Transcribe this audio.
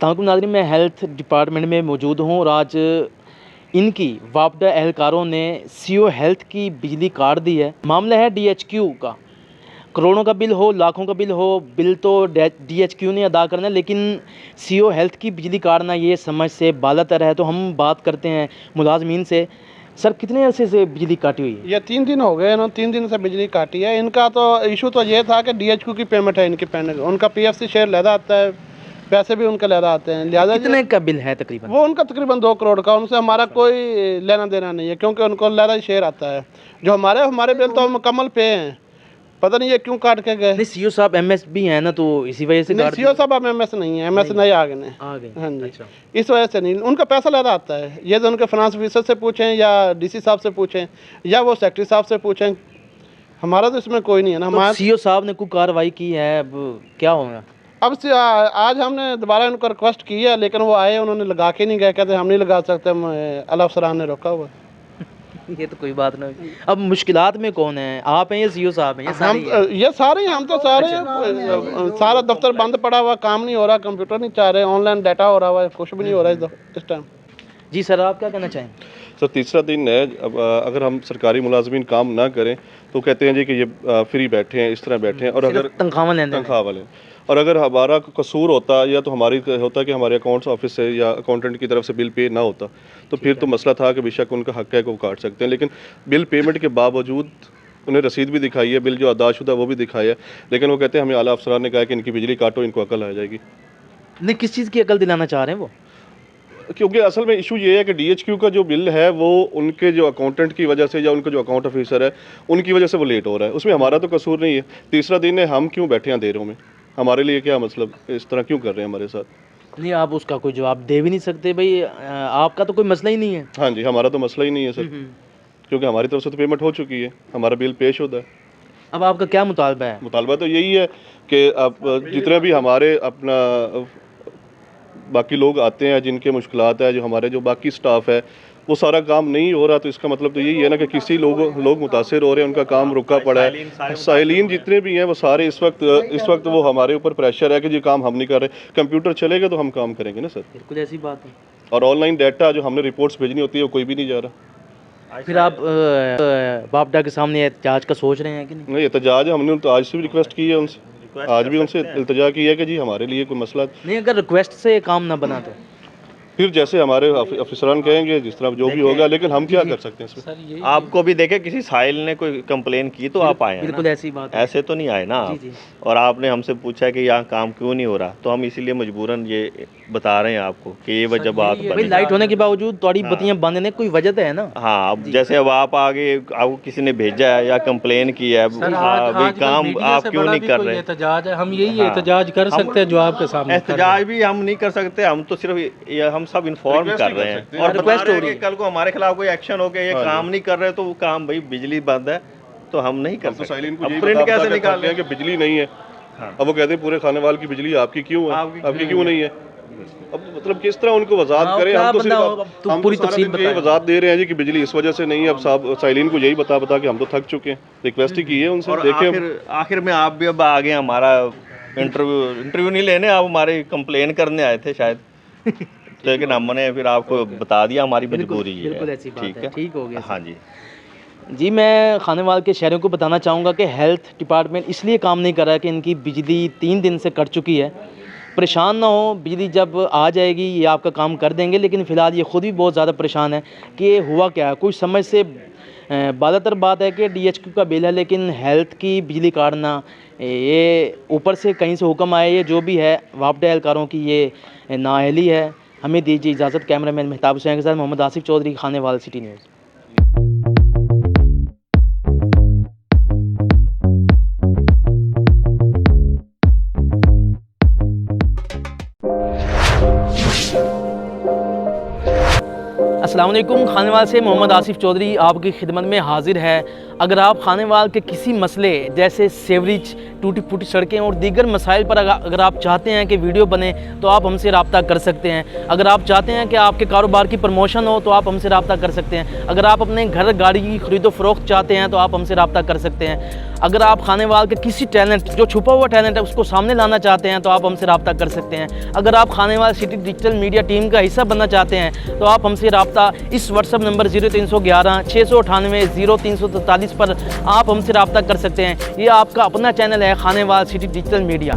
अस्सलामुअलैकुम नाज़रीन, मैं हेल्थ डिपार्टमेंट में मौजूद हूँ और आज इनकी वापडा एहलकारों ने सीओ हेल्थ की बिजली काट दी है। मामला है डीएचक्यू का। करोड़ों का बिल हो, लाखों का बिल हो, बिल तो डीएचक्यू ने अदा करना है, लेकिन सीओ हेल्थ की बिजली काटना ये समझ से बालातर है। तो हम बात करते हैं मुलाजमीन से। सर, कितने अरसे से बिजली काटी हुई है? ये 3 दिन हो गए, इन्होंने 3 दिन से बिजली काटी है। इनका तो इशू तो ये था कि डीएचक्यू की पेमेंट है इनकी पेंडिंग। उनका पीएफसी शेयर लहदा आता है, पैसे भी उनके लहदा आते हैं। लिहाजा कितने का बिल है तकरीबन? वो उनका तकरीबन 2 करोड़ का। उनसे हमारा कोई लेना देना नहीं है, क्योंकि उनको लहदा शेयर आता है। जो हमारे बिल तो मुकम्मल पे हैं। पता नहीं ये क्यों काट के गए। नहीं, सीओ साहब एमएस भी हैं ना, तो इसी वजह से नहीं, काट सीओ साहब अब एमएस नहीं है, एमएस नए आ गए। आ गए। हाँ जी। अच्छा। इस वजह से नहीं, उनका पैसा लहदा आता है। ये तो उनके फाइनेंस ऑफिसर से पूछें या डीसी साहब से पूछें या वो सेक्रेटरी साहब से पूछें। हमारा तो इसमें कोई नहीं है ना। तो हमारा सीओ साहब ने कोई कार्रवाई की है, अब क्या होगा? अब से आज हमने दोबारा उनको रिक्वेस्ट की है, लेकिन वो आए, उन्होंने लगा के नहीं गए। कहते हम नहीं लगा सकते, हम अला अफसरान ने रोका हुआ। ये तो कोई बात नहीं। अब मुश्किलात में कौन है, आप हैं या सीओ साहब हैं? ये सारे हम तो सारे सारा दफ्तर बंद पड़ा हुआ, काम नहीं हो रहा, कंप्यूटर नहीं चाह रहे, ऑनलाइन डाटा हो रहा है, कुछ भी नहीं हो रहा है इस टाइम। जी सर, आप क्या कहना चाहें? सर, तीसरा दिन है। अब अगर हम सरकारी मुलाजमीन काम ना करें तो कहते हैं जी कि ये फ्री बैठे हैं, इस तरह बैठे हैं। और अगर तनख्वाह वाले, और अगर हमारा कसूर होता या तो हमारी होता कि हमारे अकाउंट्स ऑफिस से या अकाउंटेंट की तरफ से बिल पे ना होता, तो फिर तो मसला था कि बेशक उनका हक है को काट सकते हैं। लेकिन बिल पेमेंट के बावजूद उन्हें रसीद भी दिखाई है, बिल जो अदाशुदा वो भी दिखाया है, लेकिन वो कहते हैं हमें आला अफसरान ने कहा कि इनकी बिजली काटो, इनको अकल आ जाएगी। नहीं, किस चीज़ की अकल दिलाना चाह रहे हैं वो? क्योंकि असल में इशू ये है कि डीएचक्यू का जो बिल है वो उनके जो अकाउंटेंट की वजह से या उनका जो अकाउंट ऑफिसर है उनकी वजह से वो लेट हो रहा है। उसमें हमारा तो कसूर नहीं है। तीसरा दिन है, हम क्यों बैठे हैं देरों में? हमारे लिए क्या मतलब, इस तरह क्यों कर रहे हैं हमारे साथ? नहीं, आप उसका कोई जवाब दे भी नहीं सकते भाई, आपका तो कोई मसला ही नहीं है। हाँ जी, हमारा तो मसला ही नहीं है सर, क्योंकि हमारी तरफ से तो पेमेंट हो चुकी है, हमारा बिल पेश होता है। अब आपका क्या मुतालबा है? मुतालबा तो यही है कि अब जितने भी हमारे अपना बाकी लोग आते हैं जिनके मुश्किलात है, जो हमारे जो बाकी स्टाफ है, वो सारा काम नहीं हो रहा, तो इसका मतलब तो यही है ना कि किसी लोग मुतासिर हो रहे हैं, उनका काम रुका पड़ा है। साइलिन जितने भी हैं वो सारे इस वक्त वो हमारे ऊपर प्रेशर है कि जी काम हम नहीं कर रहे। कंप्यूटर चलेगा तो हम काम करेंगे ना सर। बिल्कुल ऐसी बात है। और ऑनलाइन डाटा जो हमने रिपोर्ट्स भेजनी होती है वो कोई भी नहीं जा रहा। फिर आप वापडा के सामने एहतजाज का सोच रहे हैं कि नहीं? नहीं, एहतजाज हमने तो आज से भी रिक्वेस्ट की है उनसे, आज भी उनसे इल्तजा की है कि जी हमारे लिए कोई मसला नहीं, अगर रिक्वेस्ट से काम ना बना तो फिर जैसे हमारे अफसरान कहेंगे, जिस तरह जो भी होगा, लेकिन हम क्या कर सकते हैं इसमें? आपको भी देखे किसी साहिल ने कोई कंप्लेन की तो आप आए हैं ना? बिल्कुल ऐसी बात है। ऐसे तो नहीं आए ना आप। और आपने हमसे पूछा कि यहाँ काम क्यों नहीं हो रहा, तो हम इसीलिए मजबूरन ये बता रहे हैं आपको कि ये वजह बात भाई, लाइट होने के बावजूद थोड़ी बत्तियां बंद ने कोई वजह तो है ना। हाँ, अब जैसे अब आप आगे आपको किसी ने भेजा है या कंप्लेन की है, अभी काम आप क्यों नहीं कर रहे? एहतजाज है, हम यही एहतजाज कर सकते हैं जो आपके सामने। एहतजाज भी हम नहीं कर सकते, हम तो सिर्फ हम सब इन्फॉर्म कर रहे हैं और रिक्वेस्ट हो रही है। कल को हमारे खिलाफ कोई एक्शन हो गया, ये काम नहीं कर रहे, तो वो काम भाई बिजली बंद है तो हम नहीं कर सकते। अब प्रिंट कैसे निकाल रहे हैं कि बिजली नहीं है? अब वो कहते हैं पूरे खानेवाल की बिजली आपकी क्यों है, आपकी क्यों नहीं है? अब मतलब किस तरह उनको वजाहत करें? हम तो सिर्फ पूरी तफसील यही वजाहत दे रहे हैं जी कि बिजली इस वजह से नहीं है। अब साहब साइलिन को यही बता कि हम तो थक चुके हैं, रिक्वेस्ट ही की है उनसे। देखें आखिर में आप भी अब आगे हमारा इंटरव्यू नहीं लेने, आप हमारे कंप्लेन करने आए थे शायद लेकिन हमने फिर आपको बता दिया हमारी मजबूरी है। बिल्कुल ऐसी बात है। ठीक हो गया। हाँ जी जी, मैं खानेवाल के शहरों को बताना चाहूँगा कि हेल्थ डिपार्टमेंट इसलिए काम नहीं कर रहा कि इनकी बिजली 3 दिन से कट चुकी है। परेशान ना हो, बिजली जब आ जाएगी ये आपका काम कर देंगे, लेकिन फ़िलहाल ये ख़ुद भी बहुत ज़्यादा परेशान है कि हुआ क्या है। कुछ समझ से बालातर बात है कि डीएचक्यू का बिल है, लेकिन हेल्थ की बिजली काटना, ये ऊपर से कहीं से हुक्म आए, ये जो भी है वापडा एहलकारों की ये नाअहली है। हमें दीजिए इजाज़त। कैमरामैन मेहताब हुसैन के साथ मोहम्मद आसिफ चौधरी, खानेवाल सिटी न्यूज़। अस्सलाम वालेकुम, खानेवाल से मोहम्मद आसिफ चौधरी आपकी खिदमत में हाजिर है। अगर आप खानेवाल के किसी मसले जैसे सेवरेज, टूटी फूटी सड़कें और दीगर मसाइल पर अगर आप चाहते हैं कि वीडियो बने तो आप हमसे रब्ता कर सकते हैं। अगर आप चाहते हैं कि आपके कारोबार की प्रमोशन हो तो आप हमसे रब्ता कर सकते हैं। अगर आप अपने घर गाड़ी की खरीदो फरोख्त चाहते हैं तो आप हमसे रब्ता कर सकते हैं। अगर आप खानेवाल के किसी टैलेंट, जो छुपा हुआ टैलेंट है, उसको सामने लाना चाहते हैं तो आप हमसे रब्ता कर सकते हैं। अगर आप Khanewal city digital media team का हिस्सा बनना चाहते हैं तो आप हमसे रब्ता इस व्हाट्सअप नंबर 0311 698 0343 पर आप हमसे रब्ता कर सकते हैं। ये आपका अपना चैनल है खानेवाल सिटी डिजिटल मीडिया।